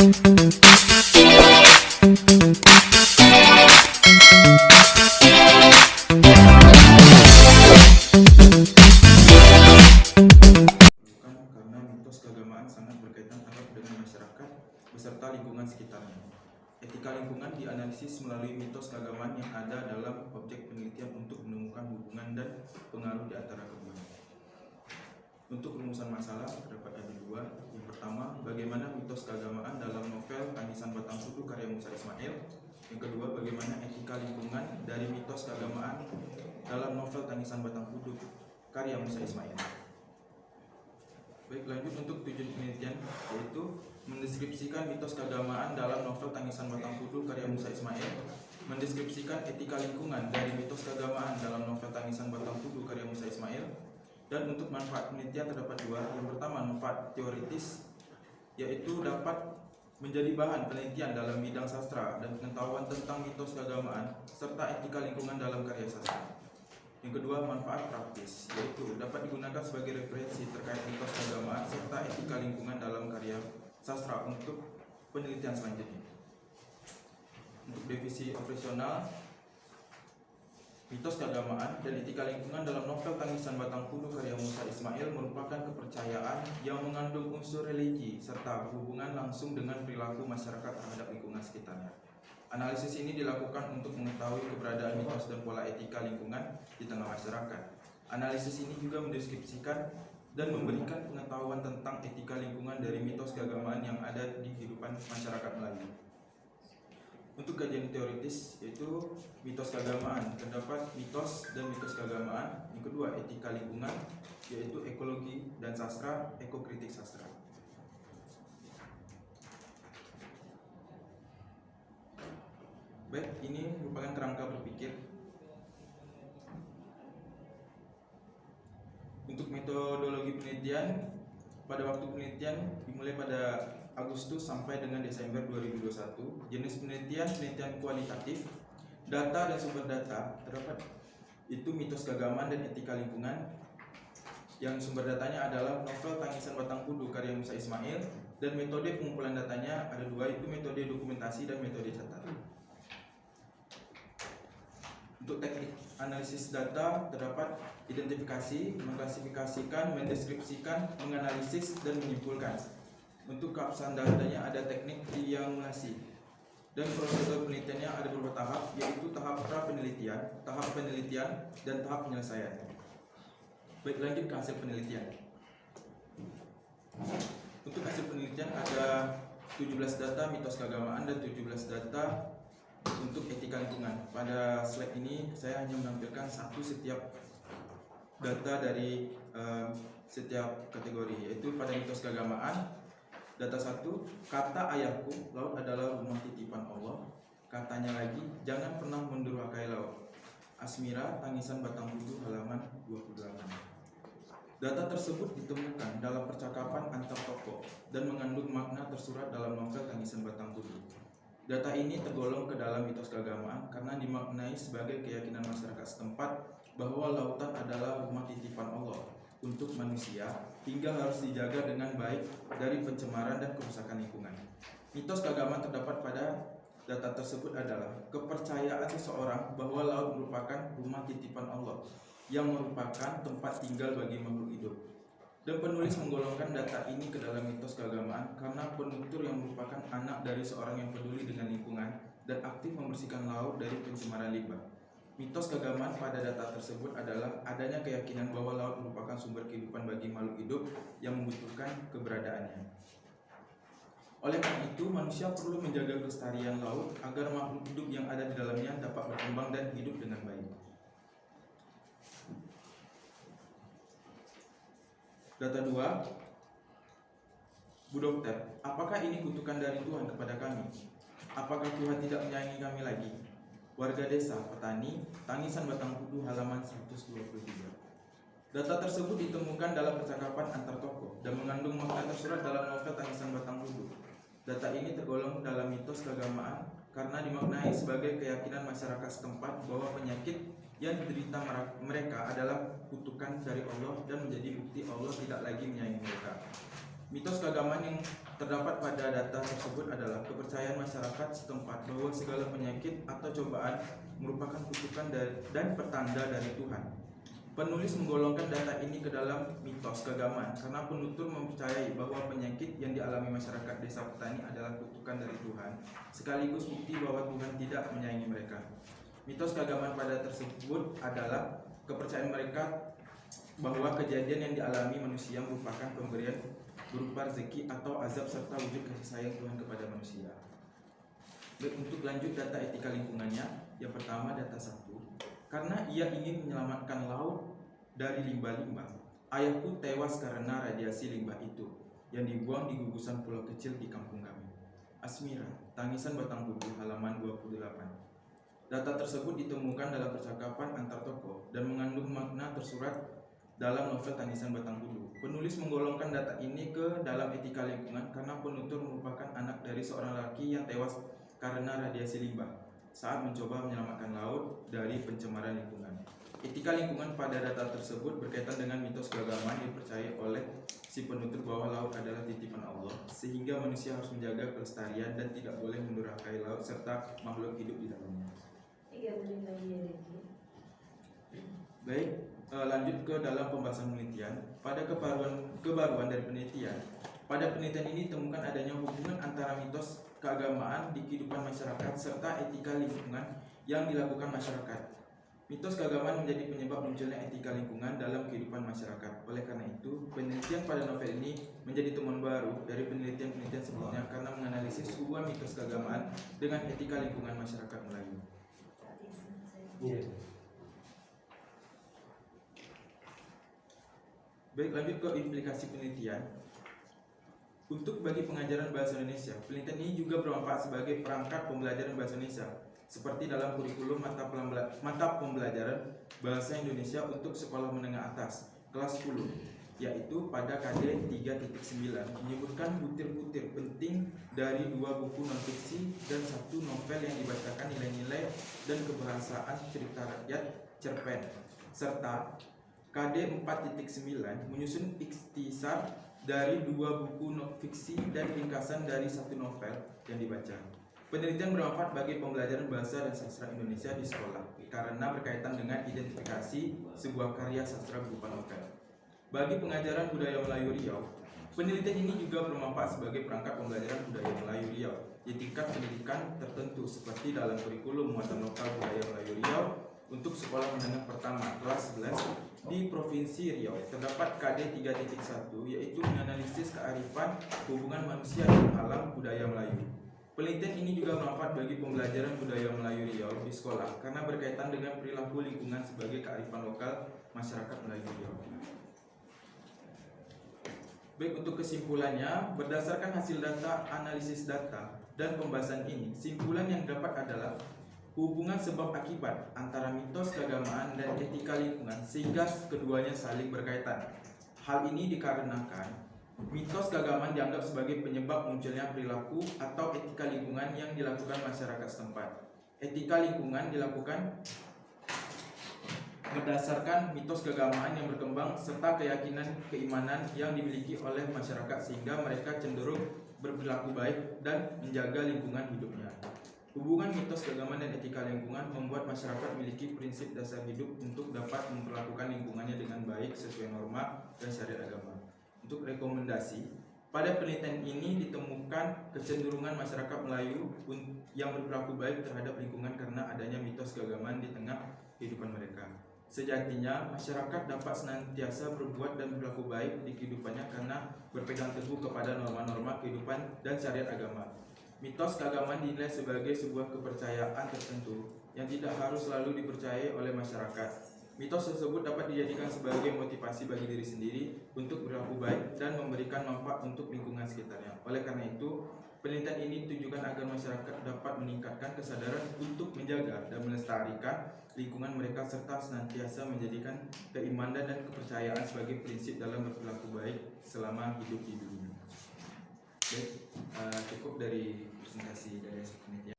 Karena mitos keagamaan sangat berkaitan erat dengan masyarakat beserta lingkungan sekitarnya. Etika lingkungan dianalisis melalui mitos keagamaan yang ada dalam objek penelitian untuk menemukan hubungan dan pengaruh di antara keduanya. Untuk rumusan masalah terdapat ada dua. Yang pertama, bagaimana mitos keagamaan dalam novel Tangisan Batang Kudu karya Musa Ismail. Yang kedua, bagaimana etika lingkungan dari mitos keagamaan dalam novel Tangisan Batang Kudu karya Musa Ismail. Baik, lanjut untuk tujuan penelitian, yaitu mendeskripsikan mitos keagamaan dalam novel Tangisan Batang Kudu karya Musa Ismail, mendeskripsikan etika lingkungan dari mitos keagamaan dalam novel Tangisan Batang Kudu karya Musa Ismail. Dan untuk manfaat penelitian terdapat dua. Yang pertama, manfaat teoritis, yaitu dapat menjadi bahan penelitian dalam bidang sastra dan pengetahuan tentang mitos keagamaan serta etika lingkungan dalam karya sastra. Yang kedua, manfaat praktis, yaitu dapat digunakan sebagai referensi terkait mitos keagamaan serta etika lingkungan dalam karya sastra untuk penelitian selanjutnya. Untuk divisi operasional, mitos keagamaan dan etika lingkungan dalam novel Tangisan Batang Kudu karya Musa Ismail merupakan kepercayaan yang mengandung unsur religi serta berhubungan langsung dengan perilaku masyarakat terhadap lingkungan sekitarnya. Analisis ini dilakukan untuk mengetahui keberadaan mitos dan pola etika lingkungan di tengah masyarakat. Analisis ini juga mendeskripsikan dan memberikan pengetahuan tentang etika lingkungan dari mitos keagamaan yang ada di kehidupan masyarakat Melayu. Untuk kajian teoritis, yaitu mitos keagamaan, terdapat mitos dan mitos keagamaan. Yang kedua, etika lingkungan, yaitu ekologi dan sastra, ekokritik sastra. Baik, ini merupakan kerangka berpikir. Untuk metodologi penelitian, pada waktu penelitian dimulai pada Agustus sampai dengan Desember 2021. Jenis penelitian kualitatif, data dan sumber data terdapat itu mitos keagamaan dan etika lingkungan. Yang sumber datanya adalah novel Tangisan Batang Kudu karya Musa Ismail, dan metode pengumpulan datanya ada dua, itu metode dokumentasi dan metode catatan. Untuk teknik analisis data terdapat identifikasi, mengklasifikasikan, mendeskripsikan, menganalisis, dan menyimpulkan. Untuk keabsahan datanya ada teknik triangulasi. Dan prosedur penelitiannya ada beberapa tahap, yaitu tahap pra-penelitian, tahap penelitian, dan tahap penyelesaian. Baik, lanjut ke hasil penelitian. Untuk hasil penelitian ada 17 data mitos keagamaan dan 17 data untuk etika lingkungan. Pada slide ini saya hanya menampilkan satu setiap data dari setiap kategori, yaitu pada mitos keagamaan. Data 1, kata ayahku, laut adalah rumah titipan Allah. Katanya lagi, jangan pernah mendurhakai laut. Asmira, Tangisan Batang Kudu, halaman 28. Data tersebut ditemukan dalam percakapan antar tokoh dan mengandung makna tersurat dalam novel Tangisan Batang Kudu. Data ini tergolong ke dalam mitos keagamaan karena dimaknai sebagai keyakinan masyarakat setempat bahwa lautan adalah rumah titipan Allah untuk manusia, hingga harus dijaga dengan baik dari pencemaran dan kerusakan lingkungan. Mitos keagamaan terdapat pada data tersebut adalah kepercayaan seseorang bahwa laut merupakan rumah titipan Allah yang merupakan tempat tinggal bagi makhluk hidup. Dan penulis menggolongkan data ini ke dalam mitos keagamaan karena penutur yang merupakan anak dari seorang yang peduli dengan lingkungan dan aktif membersihkan laut dari pencemaran limbah. Mitos keagamaan pada data tersebut adalah adanya keyakinan bahwa laut merupakan sumber kehidupan bagi makhluk hidup yang membutuhkan keberadaannya. Oleh karena itu, manusia perlu menjaga kelestarian laut agar makhluk hidup yang ada di dalamnya dapat berkembang dan hidup dengan baik. Data 2, Bu Dokter, apakah ini kutukan dari Tuhan kepada kami? Apakah Tuhan tidak menyayangi kami lagi? Warga desa, petani, Tangisan Batang Kudu, halaman 123. Data tersebut ditemukan dalam percakapan antar tokoh dan mengandung makna tersurat dalam novel Tangisan Batang Kudu. Data ini tergolong dalam mitos keagamaan karena dimaknai sebagai keyakinan masyarakat setempat bahwa penyakit yang diderita mereka adalah kutukan dari Allah dan menjadi bukti Allah tidak lagi menyayangi mereka. Mitos keagamaan yang terdapat pada data tersebut adalah kepercayaan masyarakat setempat bahwa segala penyakit atau cobaan merupakan kutukan dan pertanda dari Tuhan. Penulis menggolongkan data ini ke dalam mitos keagamaan karena penutur mempercayai bahwa penyakit yang dialami masyarakat desa petani adalah kutukan dari Tuhan, sekaligus bukti bahwa Tuhan tidak menyayangi mereka. Mitos keagamaan pada tersebut adalah kepercayaan mereka bahwa kejadian yang dialami manusia merupakan pemberian berupa rezeki atau azab serta wujud kasih sayang Tuhan kepada manusia. Baik, untuk lanjut data etika lingkungannya, yang pertama data 1. Karena ia ingin menyelamatkan laut dari limbah-limbah, ayahku tewas karena radiasi limbah itu yang dibuang di gugusan pulau kecil di kampung kami. Asmira, Tangisan Batang Bulu, halaman 28. Data tersebut ditemukan dalam percakapan antar tokoh dan mengandung makna tersurat dalam novel Tangisan Batang Bulu. Penulis menggolongkan data ini ke dalam etika lingkungan karena penutur merupakan anak dari seorang laki yang tewas karena radiasi limbah saat mencoba menyelamatkan laut dari pencemaran lingkungan. Etika lingkungan pada data tersebut berkaitan dengan mitos keagamaan yang dipercaya oleh si penutur bahwa laut adalah titipan Allah, sehingga manusia harus menjaga kelestarian dan tidak boleh mendurhakai laut serta makhluk hidup di dalamnya. Baik, lanjut ke dalam pembahasan penelitian. Pada kebaruan dari penelitian, pada penelitian ini ditemukan adanya hubungan antara mitos keagamaan di kehidupan masyarakat serta etika lingkungan yang dilakukan masyarakat. Mitos keagamaan menjadi penyebab munculnya etika lingkungan dalam kehidupan masyarakat. Oleh karena itu, penelitian pada novel ini menjadi temuan baru dari penelitian-penelitian sebelumnya karena menganalisis hubungan mitos keagamaan dengan etika lingkungan masyarakat Melayu. Baik, lanjut ke implikasi penelitian. Untuk bagi pengajaran bahasa Indonesia, penelitian ini juga bermanfaat sebagai perangkat pembelajaran bahasa Indonesia, seperti dalam kurikulum mata pembelajaran bahasa Indonesia untuk sekolah menengah atas kelas 10, yaitu pada KD 3.9 menyebutkan butir-butir penting dari 2 buku non-fiksi dan 1 novel yang dibacakan nilai-nilai dan kebahasaan cerita rakyat cerpen, serta KD 4.9 menyusun ikhtisar dari 2 buku non-fiksi dan ringkasan dari 1 novel yang dibaca. Penelitian bermanfaat bagi pembelajaran bahasa dan sastra Indonesia di sekolah karena berkaitan dengan identifikasi sebuah karya sastra berupa novel. Bagi pengajaran budaya Melayu Riau, penelitian ini juga bermanfaat sebagai perangkat pembelajaran budaya Melayu Riau di tingkat pendidikan tertentu seperti dalam kurikulum muatan lokal budaya Melayu Riau untuk sekolah menengah pertama kelas 11 di Provinsi Riau. Terdapat KD 3.1 yaitu menganalisis kearifan hubungan manusia dan alam budaya Melayu. Penelitian ini juga bermanfaat bagi pembelajaran budaya Melayu Riau di sekolah karena berkaitan dengan perilaku lingkungan sebagai kearifan lokal masyarakat Melayu Riau. Baik, untuk kesimpulannya, berdasarkan hasil data, analisis data, dan pembahasan ini, simpulan yang dapat adalah hubungan sebab akibat antara mitos keagamaan dan etika lingkungan sehingga keduanya saling berkaitan. Hal ini dikarenakan mitos keagamaan dianggap sebagai penyebab munculnya perilaku atau etika lingkungan yang dilakukan masyarakat setempat. Etika lingkungan dilakukan berdasarkan mitos keagamaan yang berkembang serta keyakinan keimanan yang dimiliki oleh masyarakat sehingga mereka cenderung berperilaku baik dan menjaga lingkungan hidupnya. Hubungan mitos keagamaan dan etika lingkungan membuat masyarakat memiliki prinsip dasar hidup untuk dapat memperlakukan lingkungannya dengan baik sesuai norma dan syariat agama. Untuk rekomendasi, pada penelitian ini ditemukan kecenderungan masyarakat Melayu yang berperilaku baik terhadap lingkungan karena adanya mitos keagamaan di tengah kehidupan mereka. Sejatinya, masyarakat dapat senantiasa berbuat dan berlaku baik di kehidupannya karena berpegang teguh kepada norma-norma kehidupan dan syariat agama. Mitos keagamaan dinilai sebagai sebuah kepercayaan tertentu yang tidak harus selalu dipercayai oleh masyarakat. Mitos tersebut dapat dijadikan sebagai motivasi bagi diri sendiri untuk berlaku baik dan memberikan manfaat untuk lingkungan sekitarnya. Oleh karena itu, penelitian ini ditujukan agar masyarakat dapat meningkatkan kesadaran untuk menjaga dan melestarikan lingkungan mereka serta senantiasa menjadikan keimanan dan kepercayaan sebagai prinsip dalam berperilaku baik selama hidup di dunia. Baik, cukup dari presentasi dari penelitian.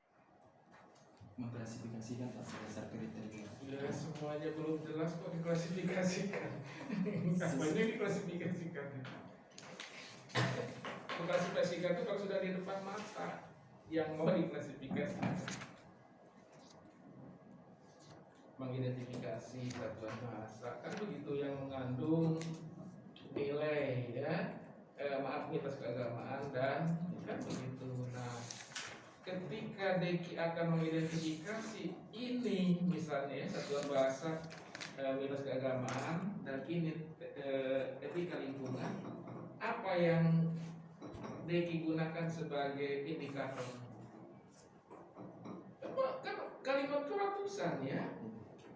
Mengklasifikasikan berdasar kriteria. Ya, semuanya belum jelas kok diklasifikasikan. Apanya diklasifikasikan? mengklasifikasikan itu kalau sudah di depan mata yang mau diklasifikasikan. Mengidentifikasi satuan bahasa kan begitu, yang mengandung nilai ya, mitos keagamaan dan kan begitu. Nah, ketika Deki akan mengidentifikasi ini misalnya ya, satuan bahasa, mitos keagamaan dan ini etika lingkungan, apa yang Deki gunakan sebagai indikator? Kan kalimat itu ratusan ya.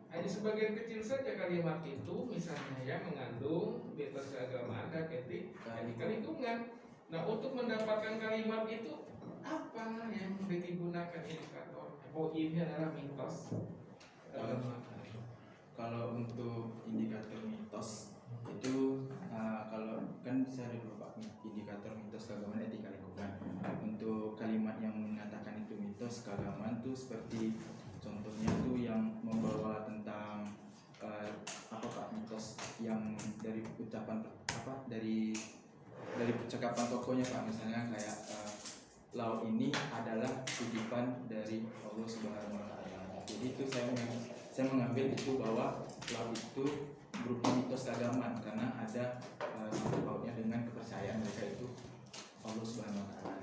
Hanya sebagian kecil saja kalimat itu misalnya ya mengandung mitos keagamaan dan etika lingkungan. Nah, untuk mendapatkan kalimat itu apa yang digunakan indikator? Oh, ini adalah mitos keagamaan. Kalau untuk indikator mitos itu kalau kan saya ada dua Pak, indikator mitos keagamaan, etika lingkungan. Untuk kalimat yang mengatakan itu mitos keagamaan itu seperti contohnya itu yang membawa tentang apa Pak, mitos yang dari ucapan apa dari percakapan tokohnya Pak, misalnya kayak laut ini adalah titipan dari Allah Subhanahu wa Ta'ala. Jadi itu saya mengambil itu bahwa laut itu berupa mitos keagamaan karena ada sangkut pautnya dengan kepercayaan mereka itu Allah Subhanahu wa Ta'ala.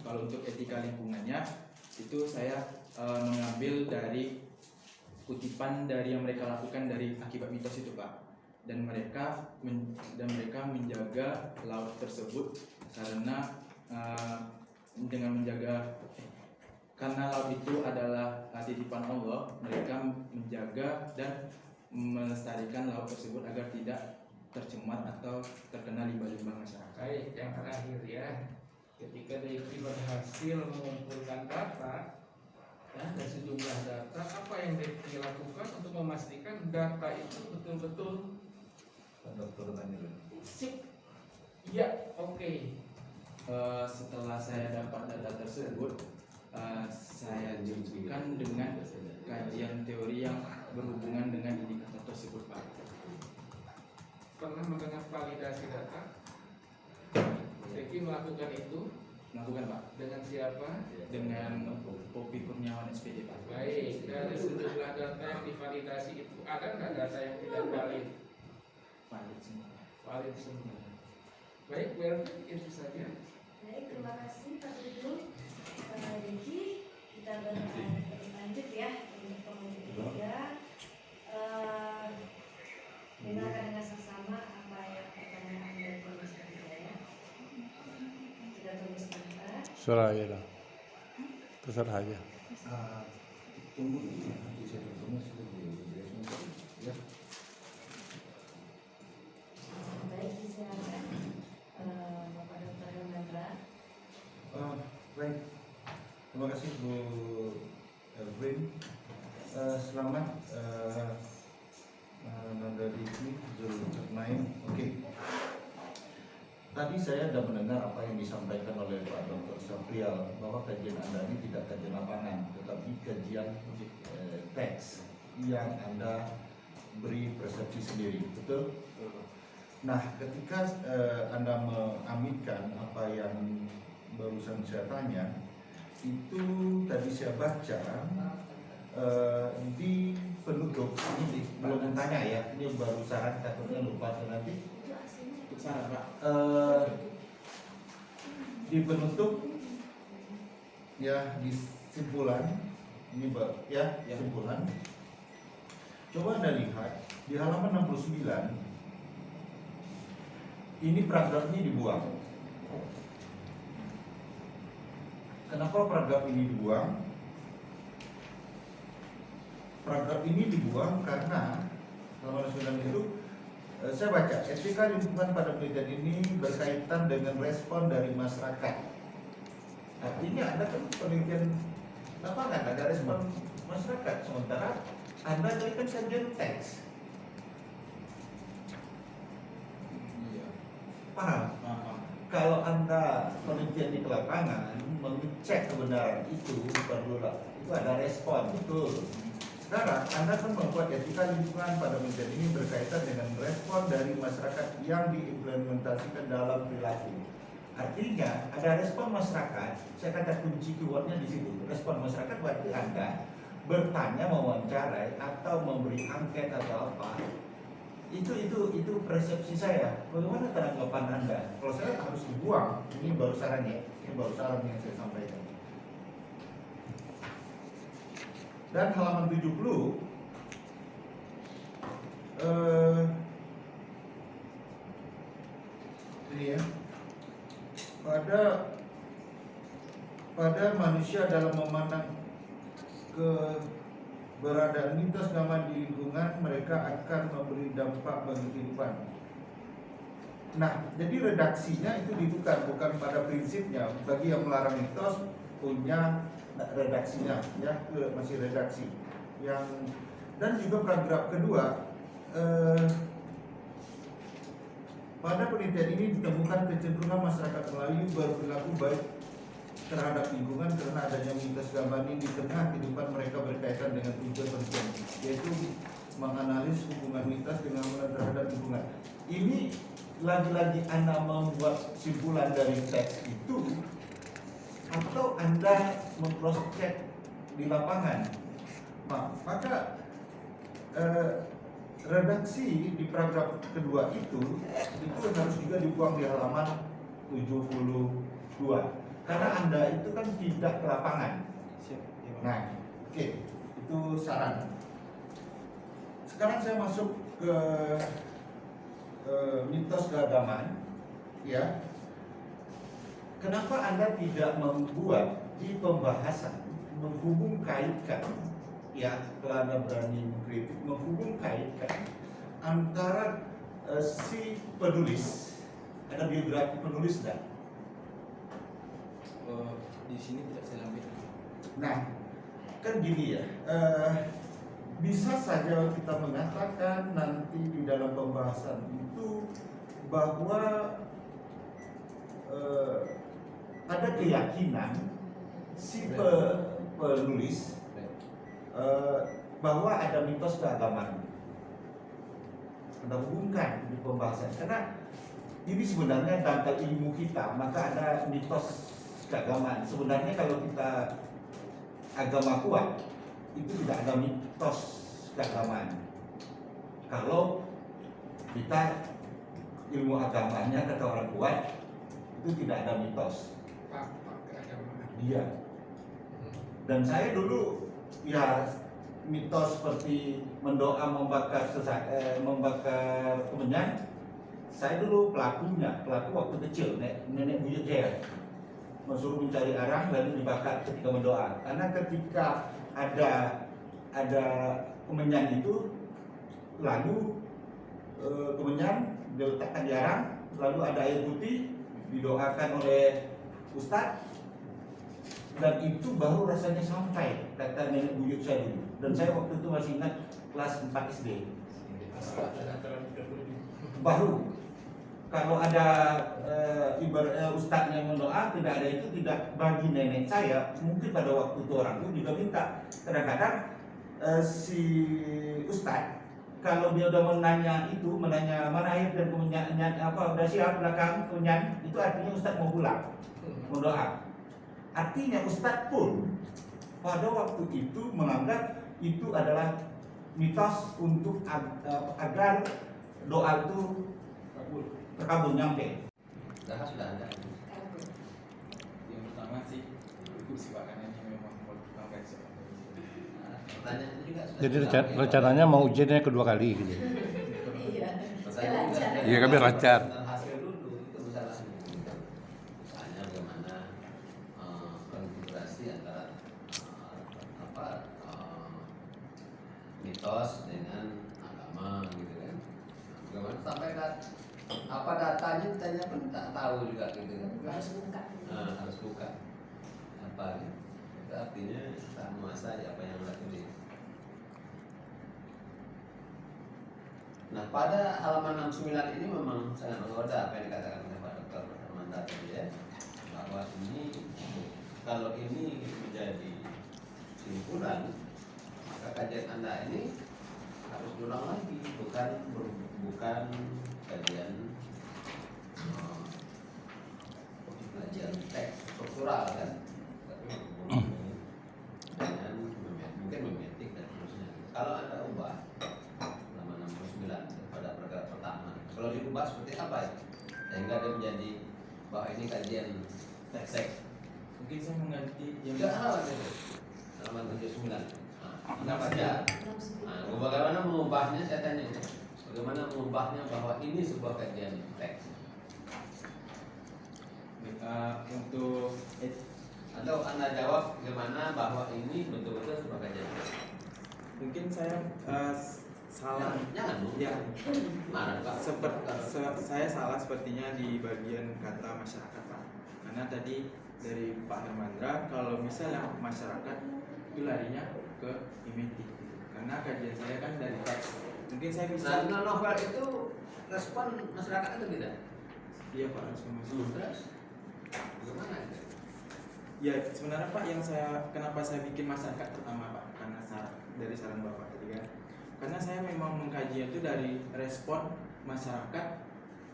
Kalau untuk etika lingkungannya itu saya mengambil dari kutipan dari yang mereka lakukan dari akibat mitos itu Pak, dan mereka menjaga laut tersebut karena dengan menjaga karena laut itu adalah titipan Allah, mereka menjaga dan melestarikan laut tersebut agar tidak tercemar atau terkena limbah-limbah masyarakat. Baik, yang terakhir ya, ketika Deki berhasil mengumpulkan data dan sejumlah data, apa yang Deki lakukan untuk memastikan data itu betul-betul sip? Ya, oke. Setelah saya dapat data tersebut, saya cukupkan dengan kajian teori yang berhubungan dengan indikator tersebut Pak. Pernah mendengar validasi data? Deki melakukan itu? Melakukan Pak. Dengan siapa? Dengan Popi Kurniawan SPD Pak. Baik, dari sejumlah data yang divalidasi itu ada nggak data yang tidak valid? Valid semua. Valid semua. Baik, Werner, itu saja. Baik, terima kasih Pak Dudung. Deki, kita lanjut ya untuk pengunjung ketiga. Dengarkan dengan seksama apa yang pertanyaan dari komisi ketiga ya. Kita tunggu sebentar. Terserah aja lah. Terserah aja. Tunggu nanti saya bertemu ya. Baik, disilakan Bapak Dr. Hendra. Baik, terima kasih Bu Erwin. Selamat Nanda Diki Zulkarnain. Oke. Tadi saya sudah mendengar apa yang disampaikan oleh Pak Dr. Saprial bahwa kajian Anda ini tidak kajian lapangan, tetapi kajian teks yang Anda beri persepsi sendiri, betul? Nah, ketika Anda mengaminkan apa yang barusan saya tanya, itu tadi saya baca di penutup ini belum tanya ya, ini baru saran takutnya lupa saya nanti. Untuk saran Pak. Di penutup ya di simpulan ini ya simpulan. Coba Anda lihat di halaman 69 ini paragraf ini dibuang. Kenapa paragraf ini dibuang? Paragraf ini dibuang karena halaman 69 itu saya baca, etika lingkungan pada penelitian ini berkaitan dengan respon dari masyarakat. Artinya Anda kan penelitian lapangan, ada respon masyarakat, sementara Anda berikan kajian teks. Iya. Paham? Kalau Anda penelitian di lapangan mengecek kebenaran itu perlulah itu ada respon, betul. Sekarang Anda kan membuat etika lingkungan pada penelitian ini berkaitan dengan respon dari masyarakat yang diimplementasikan dalam perilaku. Artinya ada respon masyarakat. Saya kata kunci keywordnya di situ. Respon masyarakat berarti Anda bertanya, mewawancarai atau memberi angket atau apa. Itu persepsi saya. Bagaimana tanggapan Anda? Kalau saya harus dibuang. Ini baru saran ya. Ini baru saran yang saya sampaikan. Dan halaman 70 ini ya. Pada manusia dalam memandang keberadaan mitos gaman di lingkungan, mereka akan memberi dampak bagi kehidupan. Nah, jadi redaksinya itu ditukar, bukan pada prinsipnya. Bagi yang melarang mitos punya redaksinya, ya, masih redaksi. Dan juga paragraf kedua, pada penelitian ini ditemukan kecenderungan masyarakat Melayu berperilaku baik terhadap lingkungan karena adanya mitos gambani di tengah kehidupan mereka berkaitan dengan tujuan penelitian, yaitu menganalisis hubungan mitos dengan terhadap lingkungan. Ini lagi-lagi Anda membuat simpulan dari teks itu atau Anda meng-cross check di lapangan. Maka redaksi di paragraf kedua itu harus juga dibuang di halaman 72 karena Anda itu kan tidak ke lapangan. Nah, oke, itu saran. Sekarang saya masuk ke mitos keagamaan, ya. Kenapa Anda tidak membuat di pembahasan menghubung kaitkan, ya, kalau Anda berani mengkritik, menghubung kaitkan antara si penulis, ada biografi penulis dan di sini tidak saya ambil. nah, kan gini ya, bisa saja kita mengatakan nanti di dalam pembahasan itu bahwa ada keyakinan si penulis bahwa ada mitos keagamaan. Anda hubungkan di pembahasan karena ini sebenarnya dangkal ilmu kita, maka ada mitos keagamaan. Sebenarnya kalau kita agama kuat itu tidak ada mitos keagamaan. Kalau kita ilmu agamanya kata orang kuat itu tidak ada mitos. Iya. Dan saya dulu ya mitos seperti mendoa membakar kemenyan. Saya dulu pelaku waktu kecil, nenek buyut saya mensuruh mencari arang lalu dibakar ketika mendoa. Karena ketika ada kemenyan itu, lalu kemenyan diletakkan di arang, lalu ada air putih didoakan oleh ustadz, dan itu baru rasanya sampai, kata nenek buyut saya dulu. Dan saya waktu itu masih ingat kelas 4 SD. Baru kalau ada ibaratnya ustadznya mendoa, tidak ada itu, tidak bagi nenek saya. Mungkin pada waktu itu orang itu juga minta. Kadang-kadang si ustadz kalau dia udah menanya mana air dan kemenyan apa udah siap belakang kemenyan, itu artinya ustadz mau pulang mendoa. Artinya ustadz pun pada waktu itu menganggap itu adalah mitos untuk agar doa itu terkabul nyampe. Sudah ada. Yang pertama sih itu si makanannya memang kompleks. Pertanyaan itu juga sudah. Jadi rencananya mau ujiannya kedua kali gitu. Iya. Pertanyaan juga sudah. Iya, kami lancar. Dan hasil dulu itu masalahnya. Misalnya bagaimana konfigurasi antara mitos dengan agama gitu kan. Bagaimana sampai apa datanya ditanya pun tak tahu juga gitu kan. Harus buka. Harus buka apa gitu. Itu artinya tak menguasai apa yang dilakukan. Nah, pada halaman 69 ini memang sangat menggoda apa yang dikatakan oleh Pak Dr. Amanda tadi ya, bahwa ini kalau ini menjadi simpulan, maka kajian Anda ini harus diulang lagi, bukan kajian kultural kan, tapi dengan mungkin memetik dan seterusnya. Kalau Anda ubah nama 69 pada paragraf pertama, kalau diubah seperti apa ya? Sehingga dia menjadi bahwa ini kajian teks. Mungkin saya mengganti yang Tidak halaman itu, halaman 79. Anda baca. Nah, bagaimana mengubahnya? Saya tanya. Bagaimana mengubahnya bahwa ini sebuah kajian teks? untuk Atau Anda jawab bagaimana bahwa ini betul-betul sebuah kajian teks? mungkin saya salah. Jangan. Ya, Mana Pak? saya salah sepertinya di bagian kata masyarakat, Pak. Karena tadi dari Pak Hermandra kalau misalnya masyarakat itu larinya ke imetik. Karena kajian saya kan dari teks. Mungkin saya bisa. Nah, novel itu respon masyarakat atau tidak? Iya, Pak, respon masyarakat. Terus bagaimana itu? Ya, sebenarnya Pak yang kenapa saya bikin masyarakat pertama, Pak, karena dari saran Bapak tadi kan. Karena saya memang mengkaji itu dari respon masyarakat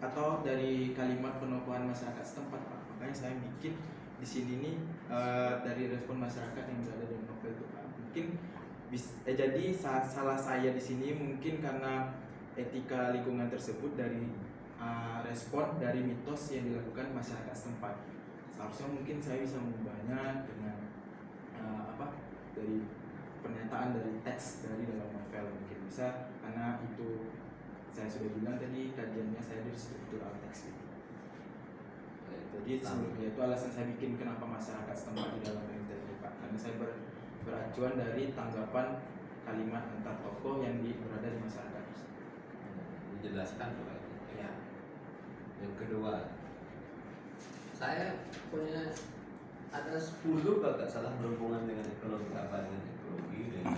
atau dari kalimat penokohan masyarakat setempat, Pak. Makanya saya bikin di sini nih dari respon masyarakat yang berada di novel itu, Pak. Mungkin jadi salah saya di sini mungkin karena etika lingkungan tersebut dari respon dari mitos yang dilakukan masyarakat setempat. Seharusnya mungkin saya bisa mengubahnya dengan dari pernyataan dari teks dari dalam novel mungkin bisa, karena itu saya sudah bilang tadi kajiannya saya dari struktural teks gitu. Jadi sebelumnya itu alasan saya bikin kenapa masyarakat setempat di dalam perintah ini, Pak, karena saya beracuan dari tanggapan kalimat antar tokoh yang berada di masyarakat. Dijelaskan Pak. Ya. Yang kedua, saya punya ada 10 kalau tak salah berhubungan dengan ekonomi dengan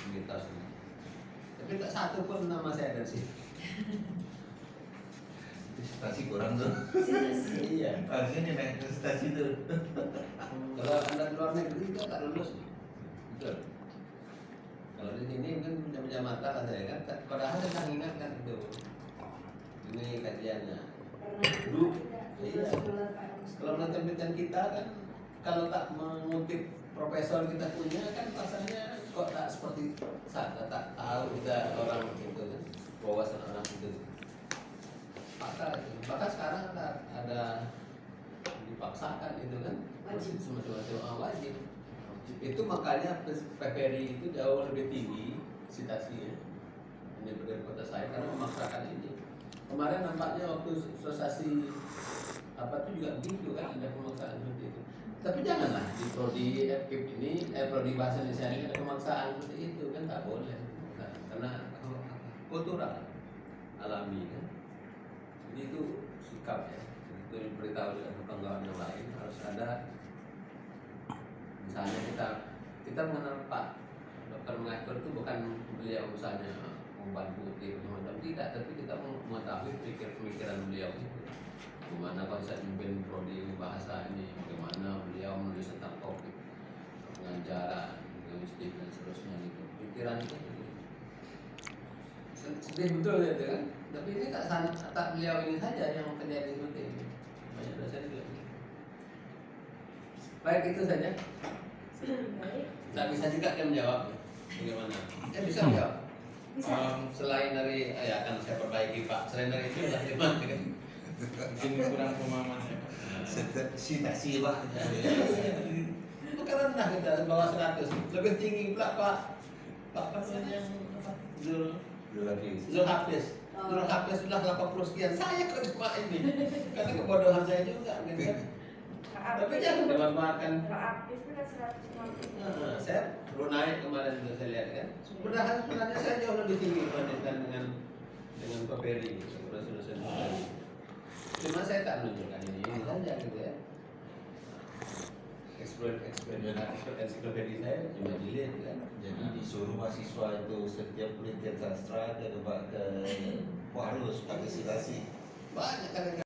mitos ini. Tapi tak satu pun nama saya dari sini. Stasi kurang tuh. Iya. Harusnya naik ke stasi tuh. Kalau Anda keluar negeri itu tak lulus. Betul. Kalau di sini mungkin jam-jam mata lah saya kan. Padahal saya tak ingatkan itu. Ini kajiannya. Dulu. Iya. Kalau penelitian kita kan, kalau tak mengutip profesor kita punya kan rasanya kok tak seperti saat tak tahu kita orang itu kan, wawasan orang itu. Maka sekarang ada dipaksakan itu kan, Wajib. semacam wajib. Itu makanya PPRI itu jauh lebih tinggi citasinya daripada kota saya karena memaksakan ini. Kemarin nampaknya waktu sosialisasi apa itu juga begitu kan, ada pemaksaan seperti itu. Tapi janganlah di prodi FKIP ini, prodi bahasa Indonesia ini ada pemaksaan seperti itu kan, tak boleh. Karena kultural alami kan. Jadi itu sikap ya. Itu diberitahu dengan kawan-kawan yang lain harus ada. Misalnya kita mengenal Pak Dr. Mengatur itu bukan beliau misalnya membantu macam tidak, tapi kita mengetahui pemikiran beliau itu. Bagaimana konsep memimpin prodi bahasa ini, bagaimana beliau menulis tentang topik pengajaran, linguistik dan seterusnya gitu. Pikiran itu sedih betul ya kan? Tapi ini tak beliau ini saja yang terjadi seperti ini. Banyak dosen juga. Baik, itu saja. Baik. Tak bisa juga dia menjawab. Bagaimana? Dia bisa menjawab. Bisa. Selain dari ya akan saya perbaiki Pak. Selain dari itu adalah gimana kan? Mungkin kurang pemahaman saya, Pak. Citasi Pak. Bukan rendah kita bawah 100, lebih tinggi pula Pak. Pak yang apa? Zul Hafiz. Zul Hafiz sudah 80 sekian. Saya kok cuma ini. Karena kebodohan saya juga kan. Tapi jangan dimanfaatkan. Aktif itu kan 150. Saya perlu naik kemarin itu saya lihat kan. Sebenarnya saya jauh lebih tinggi dibandingkan dengan PPRI, dosen-dosen PPRI. Cuma saya tak menunjukkan ini saja gitu ya. Ensiklopedia saya cuma dilihat kan. Jadi disuruh mahasiswa itu setiap penelitian sastra ke harus pakai citasi. Banyak kadang-kadang